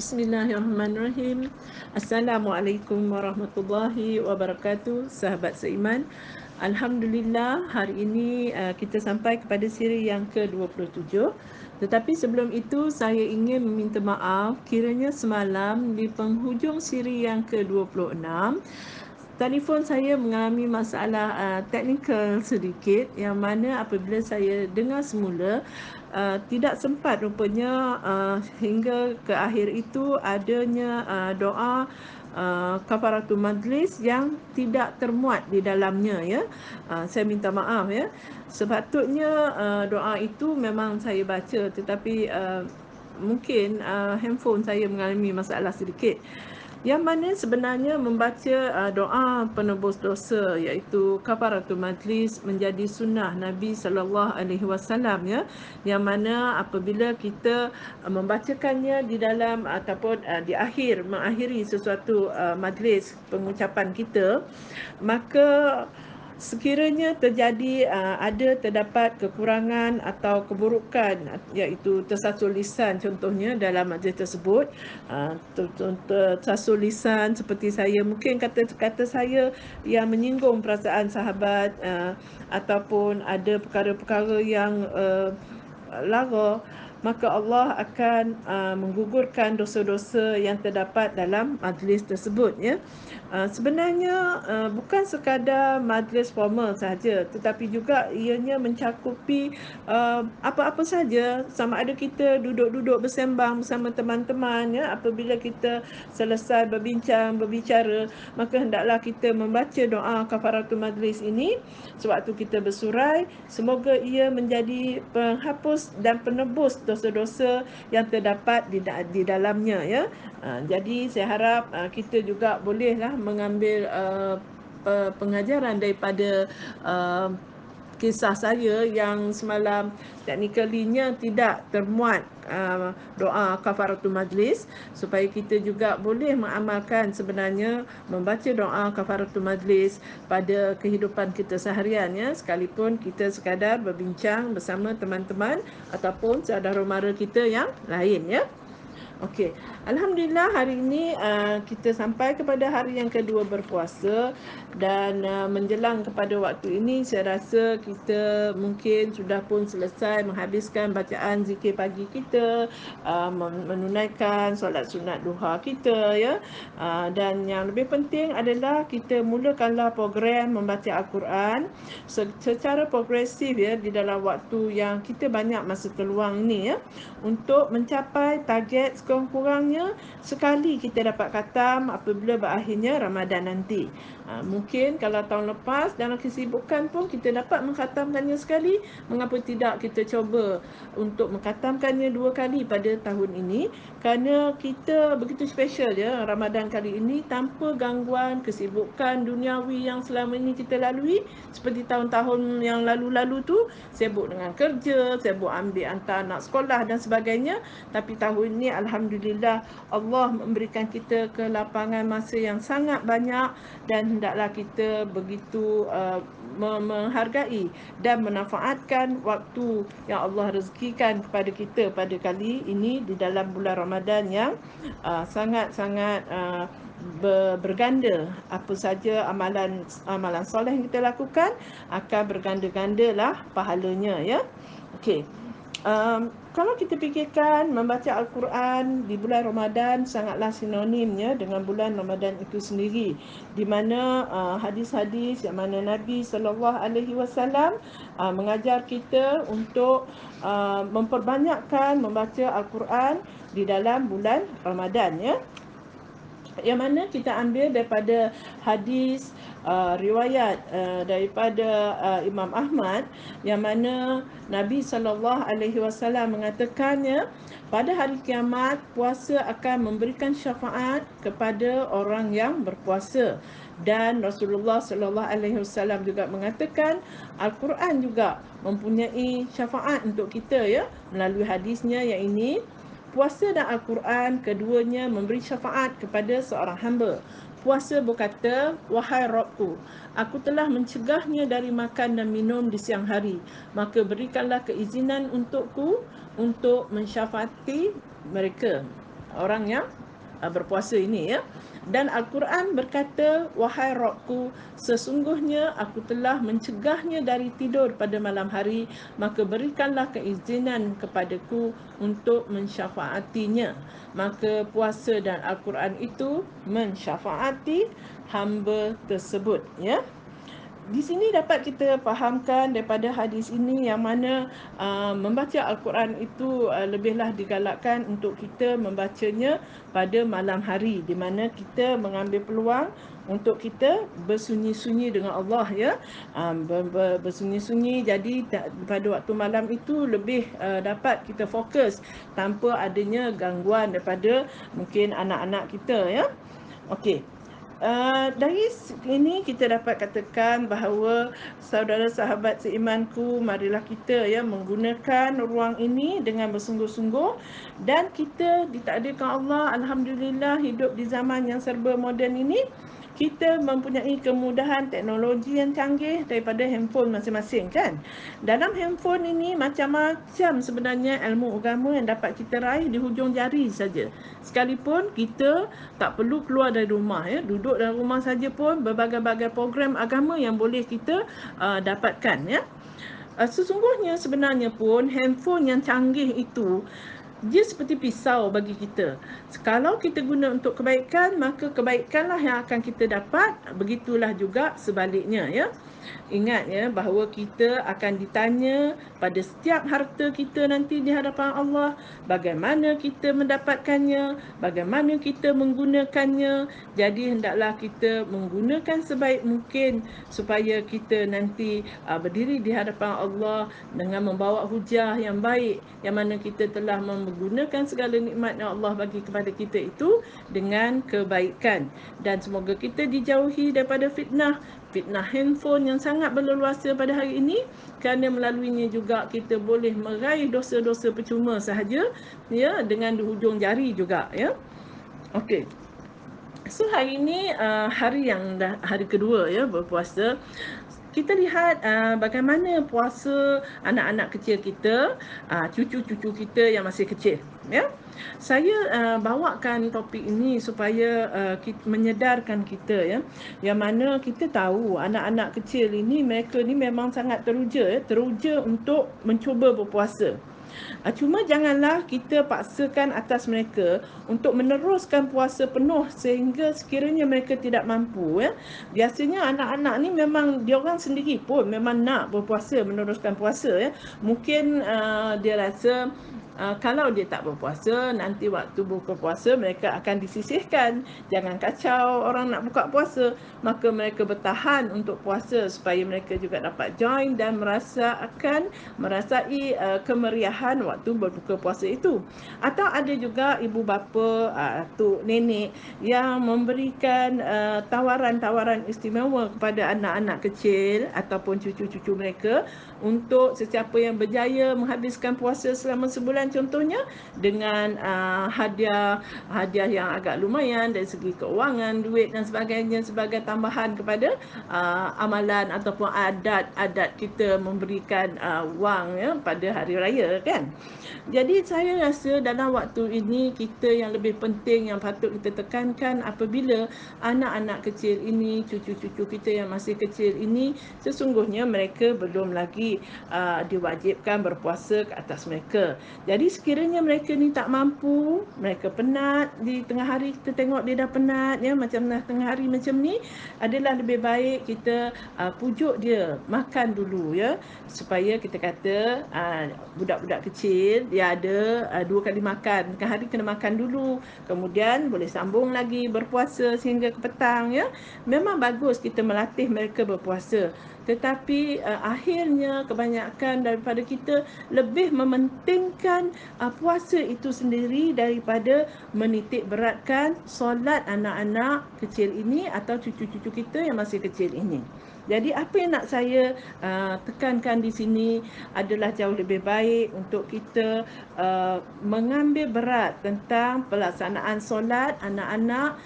Bismillahirrahmanirrahim. Assalamualaikum warahmatullahi wabarakatuh, sahabat seiman. Alhamdulillah, hari ini kita sampai kepada siri yang ke-27. Tetapi sebelum itu, saya ingin meminta maaf kiranya semalam di penghujung siri yang ke-26, telefon saya mengalami masalah teknikal sedikit, yang mana apabila saya dengar semula tidak sempat rupanya hingga ke akhir itu adanya doa kafaratul majlis yang tidak termuat di dalamnya, ya. Saya minta maaf, ya. Sepatutnya doa itu memang saya baca, tetapi mungkin handphone saya mengalami masalah sedikit, yang mana sebenarnya membaca doa penebus dosa, iaitu kafaratul majlis, menjadi sunnah Nabi sallallahu alaihi wasallam, ya, yang mana apabila kita membacakannya di dalam ataupun di akhir mengakhiri sesuatu majlis pengucapan kita, maka sekiranya terdapat kekurangan atau keburukan, iaitu tersasul lisan contohnya dalam majlis tersebut, tersasul lisan seperti saya, mungkin kata-kata saya yang menyinggung perasaan sahabat, ataupun ada perkara-perkara yang lara, maka Allah akan menggugurkan dosa-dosa yang terdapat dalam majlis tersebut, ya. Sebenarnya bukan sekadar majlis formal sahaja, tetapi juga ianya mencakupi apa-apa saja, sama ada kita duduk-duduk bersembang bersama teman-teman, ya. Apabila kita selesai berbicara, maka hendaklah kita membaca doa kafaratul majlis ini sewaktu kita bersurai. Semoga ia menjadi penghapus dan penebus dosa-dosa yang terdapat di dalamnya, ya. Jadi saya harap kita juga bolehlah mengambil pengajaran daripada kisah saya yang semalam technically-nya tidak termuat doa kafaratul majlis, supaya kita juga boleh mengamalkan sebenarnya membaca doa kafaratul majlis pada kehidupan kita seharian, ya, sekalipun kita sekadar berbincang bersama teman-teman ataupun saudara mara kita yang lain, ya. Okey, alhamdulillah hari ini kita sampai kepada hari yang kedua berpuasa, dan menjelang kepada waktu ini saya rasa kita mungkin sudah pun selesai menghabiskan bacaan zikir pagi kita, menunaikan solat sunat duha kita, ya. Dan yang lebih penting adalah kita mulakanlah program membaca Al-Quran secara progresif, ya, di dalam waktu yang kita banyak masa terluang ni, ya, untuk mencapai target sekurang-kurangnya sekali kita dapat khatam apabila berakhirnya Ramadan nanti. Mungkin kalau tahun lepas dalam kesibukan pun kita dapat mengkhatamkannya sekali, mengapa tidak kita cuba untuk mengkhatamkannya 2 kali pada tahun ini, kerana kita begitu special, ya, Ramadan kali ini tanpa gangguan kesibukan duniawi yang selama ini kita lalui. Seperti tahun-tahun yang lalu-lalu tu, sibuk dengan kerja, sibuk ambil hantar anak sekolah dan sebagainya. Tapi tahun ini alhamdulillah Allah memberikan kita kelapangan masa yang sangat banyak, dan hendaklah kita begitu menghargai dan memanfaatkan waktu yang Allah rezekikan kepada kita pada kali ini di dalam bulan Ramadan yang sangat-sangat berganda. Apa saja amalan soleh yang kita lakukan akan berganda-gandalah pahalanya, ya. Okey. Kalau kita fikirkan membaca Al-Quran di bulan Ramadan sangatlah sinonimnya dengan bulan Ramadan itu sendiri, di mana hadis-hadis yang mana Nabi SAW mengajar kita untuk memperbanyakkan membaca Al-Quran di dalam bulan Ramadan, ya. Yang mana kita ambil daripada hadis riwayat daripada Imam Ahmad, yang mana Nabi SAW mengatakannya, pada hari kiamat puasa akan memberikan syafaat kepada orang yang berpuasa, dan Rasulullah SAW juga mengatakan Al-Quran juga mempunyai syafaat untuk kita, ya, melalui hadisnya yang ini. Puasa dan Al-Quran keduanya memberi syafaat kepada seorang hamba. Puasa berkata, "Wahai Rabbku, aku telah mencegahnya dari makan dan minum di siang hari. Maka berikanlah keizinan untukku untuk mensyafaati mereka." orang yang berpuasa ini, ya. Dan Al-Quran berkata, wahai Rabbku, sesungguhnya aku telah mencegahnya dari tidur pada malam hari, maka berikanlah keizinan kepadaku untuk mensyafaatinya. Maka puasa dan Al-Quran itu mensyafaati hamba tersebut, ya. Di sini dapat kita fahamkan daripada hadis ini yang mana membaca Al-Quran itu lebihlah digalakkan untuk kita membacanya pada malam hari, di mana kita mengambil peluang untuk kita bersunyi-sunyi dengan Allah, ya. Bersunyi-sunyi, jadi pada waktu malam itu lebih dapat kita fokus tanpa adanya gangguan daripada mungkin anak-anak kita, ya. Okey. Dari ini kita dapat katakan bahawa saudara sahabat seimanku, marilah kita, ya, menggunakan ruang ini dengan bersungguh-sungguh, dan kita ditakdirkan Allah, alhamdulillah, hidup di zaman yang serba moden ini. Kita mempunyai kemudahan teknologi yang canggih daripada handphone masing-masing, kan. Dalam handphone ini macam-macam sebenarnya ilmu agama yang dapat kita raih di hujung jari saja. Sekalipun kita tak perlu keluar dari rumah, ya. Duduk dalam rumah saja pun berbagai-bagai program agama yang boleh kita dapatkan, ya. Sesungguhnya sebenarnya pun handphone yang canggih itu dia seperti pisau bagi kita. Kalau kita guna untuk kebaikan, maka kebaikanlah yang akan kita dapat. Begitulah juga sebaliknya, ya. Ingat, ya, bahawa kita akan ditanya pada setiap harta kita nanti di hadapan Allah, bagaimana kita mendapatkannya, bagaimana kita menggunakannya. Jadi hendaklah kita menggunakan sebaik mungkin supaya kita nanti berdiri di hadapan Allah dengan membawa hujah yang baik, yang mana kita telah menggunakan segala nikmat yang Allah bagi kepada kita itu dengan kebaikan. Dan semoga kita dijauhi daripada fitnah handphone yang sangat berleluasa pada hari ini, kerana melaluinya juga kita boleh meraih dosa-dosa percuma sahaja, ya, dengan di hujung jari juga, ya. Okey. So hari ini hari kedua, ya, berpuasa. Kita lihat bagaimana puasa anak-anak kecil kita, cucu-cucu kita yang masih kecil, ya. Saya bawakan topik ini supaya menyedarkan kita, ya, yang mana kita tahu anak-anak kecil ini, mereka ni memang sangat teruja untuk mencuba berpuasa. Cuma janganlah kita paksakan atas mereka untuk meneruskan puasa penuh sehingga sekiranya mereka tidak mampu, ya. Biasanya anak-anak ni memang diorang sendiri pun memang nak berpuasa, meneruskan puasa, ya. Mungkin dia rasa kalau dia tak berpuasa, nanti waktu buka puasa mereka akan disisihkan. Jangan kacau orang nak buka puasa. Maka mereka bertahan untuk puasa supaya mereka juga dapat join dan merasai kemeriahan waktu berbuka puasa itu. Atau ada juga ibu bapa, atuk nenek yang memberikan tawaran-tawaran istimewa kepada anak-anak kecil ataupun cucu-cucu mereka untuk sesiapa yang berjaya menghabiskan puasa selama sebulan, contohnya dengan hadiah yang agak lumayan dari segi keuangan, duit dan sebagainya, sebagai tambahan kepada amalan ataupun adat kita memberikan wang, ya, pada hari raya, kan. Jadi saya rasa dalam waktu ini kita yang lebih penting yang patut kita tekankan, apabila anak-anak kecil ini, cucu-cucu kita yang masih kecil ini, sesungguhnya mereka belum lagi diwajibkan berpuasa ke atas mereka. Jadi sekiranya mereka ni tak mampu, mereka penat di tengah hari, kita tengok dia dah penat, ya, macam tengah hari macam ni, adalah lebih baik kita pujuk dia makan dulu, ya, supaya kita kata budak-budak kecil dia ada 2 kali makan, tengah hari kena makan dulu, kemudian boleh sambung lagi berpuasa sehingga ke petang, ya. Memang bagus kita melatih mereka berpuasa, tetapi akhirnya kebanyakan daripada kita lebih mementingkan puasa itu sendiri daripada menitik beratkan solat anak-anak kecil ini atau cucu-cucu kita yang masih kecil ini. Jadi apa yang nak saya tekankan di sini adalah jauh lebih baik untuk kita mengambil berat tentang pelaksanaan solat anak-anak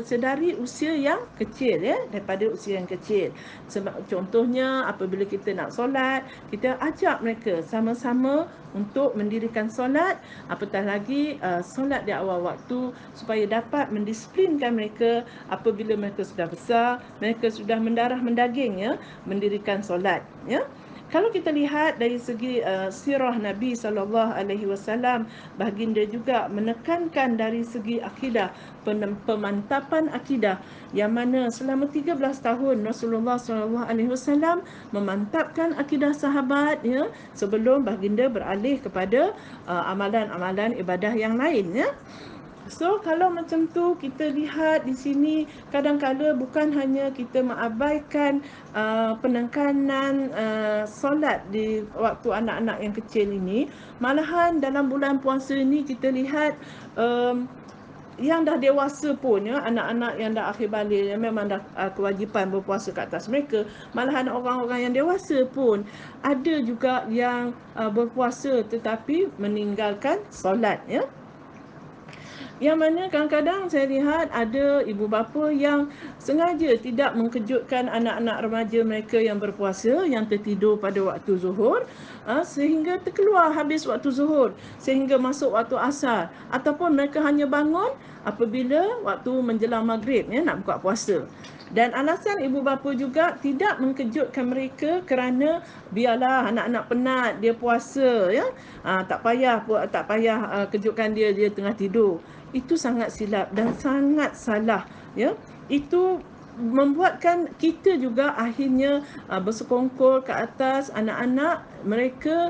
sedari usia yang kecil, ya, daripada usia yang kecil. Sebab contohnya apabila kita nak solat, kita ajak mereka sama-sama untuk mendirikan solat, apatah lagi solat di awal waktu, supaya dapat mendisiplinkan mereka apabila mereka sudah besar, mereka sudah mendarah mendaging, ya, mendirikan solat, ya. Kalau kita lihat dari segi sirah Nabi SAW, baginda juga menekankan dari segi akidah, pemantapan akidah, yang mana selama 13 tahun Rasulullah SAW memantapkan akidah sahabat, ya, sebelum baginda beralih kepada amalan-amalan ibadah yang lain, ya. So kalau macam tu kita lihat di sini, kadang-kala bukan hanya kita mengabaikan penekanan solat di waktu anak-anak yang kecil ini, malahan dalam bulan puasa ini kita lihat yang dah dewasa pun, ya, anak-anak yang dah akhir balik, yang memang dah kewajipan berpuasa ke atas mereka, malahan orang-orang yang dewasa pun ada juga yang berpuasa tetapi meninggalkan solat, ya. Yang mana kadang-kadang saya lihat ada ibu bapa yang sengaja tidak mengkejutkan anak-anak remaja mereka yang berpuasa, yang tertidur pada waktu zuhur, sehingga terkeluar habis waktu zuhur, sehingga masuk waktu asar, ataupun mereka hanya bangun apabila waktu menjelang maghrib, ya, nak buka puasa. Dan alasan ibu bapa juga tidak mengkejutkan mereka kerana biarlah anak-anak penat, dia puasa, ya, tak payah kejutkan dia tengah tidur. Itu sangat silap dan sangat salah, ya. Itu membuatkan kita juga akhirnya bersekongkol ke atas anak-anak mereka,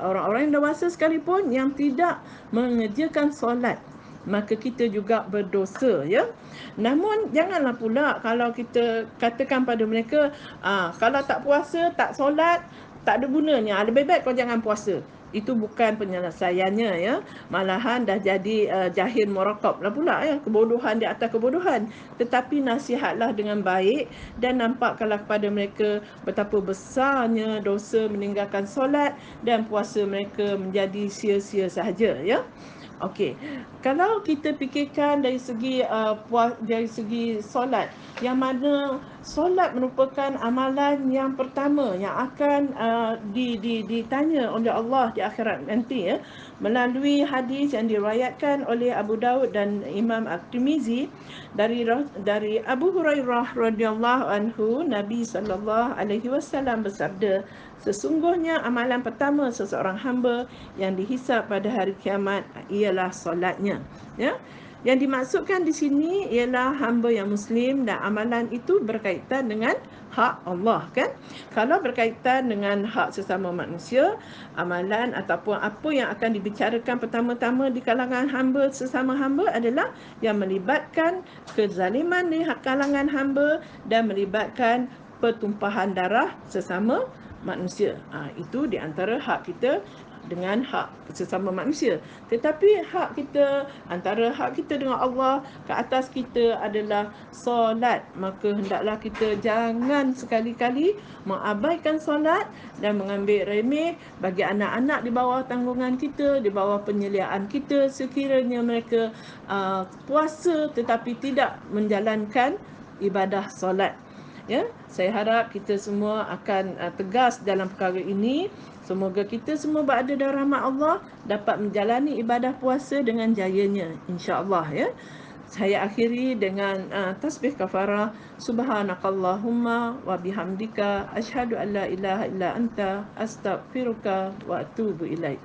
orang-orang yang dewasa sekalipun yang tidak mengerjakan solat, maka kita juga berdosa, ya. Namun janganlah pula kalau kita katakan pada mereka, kalau tak puasa, tak solat, tak ada gunanya, lebih baik kau jangan puasa. Itu bukan penyelesaiannya, ya. Malahan dah jadi jahil murakab lah pula, ya, kebodohan di atas kebodohan. Tetapi nasihatlah dengan baik dan nampakkanlah kepada mereka betapa besarnya dosa meninggalkan solat dan puasa mereka menjadi sia-sia sahaja, ya. Okey, kalau kita fikirkan dari segi solat, yang mana solat merupakan amalan yang pertama yang akan ditanya oleh Allah di akhirat nanti, ya, melalui hadis yang diriwayatkan oleh Abu Daud dan Imam At-Tirmizi dari Abu Hurairah radhiyallahu anhu, Nabi SAW bersabda, sesungguhnya amalan pertama seseorang hamba yang dihisap pada hari kiamat ialah solatnya, ya. Yang dimaksudkan di sini ialah hamba yang muslim dan amalan itu berkaitan dengan hak Allah, kan? Kalau berkaitan dengan hak sesama manusia, amalan ataupun apa yang akan dibicarakan pertama-tama di kalangan hamba sesama hamba adalah yang melibatkan kezaliman di kalangan hamba dan melibatkan pertumpahan darah sesama manusia. Itu di antara hak kita dengan hak sesama manusia. Tetapi hak kita, antara hak kita dengan Allah ke atas kita adalah solat. Maka hendaklah kita jangan sekali-kali mengabaikan solat dan mengambil remeh bagi anak-anak di bawah tanggungan kita, di bawah penyeliaan kita, sekiranya mereka puasa tetapi tidak menjalankan ibadah solat. Ya, saya harap kita semua akan tegas dalam perkara ini. Semoga kita semua berada dalam rahmat Allah, dapat menjalani ibadah puasa dengan jayanya, insya-Allah, ya. Saya akhiri dengan tasbih kafarah. Subhanakallahumma wa bihamdika asyhadu an la ilaha illa anta astaghfiruka wa atubu ilaik.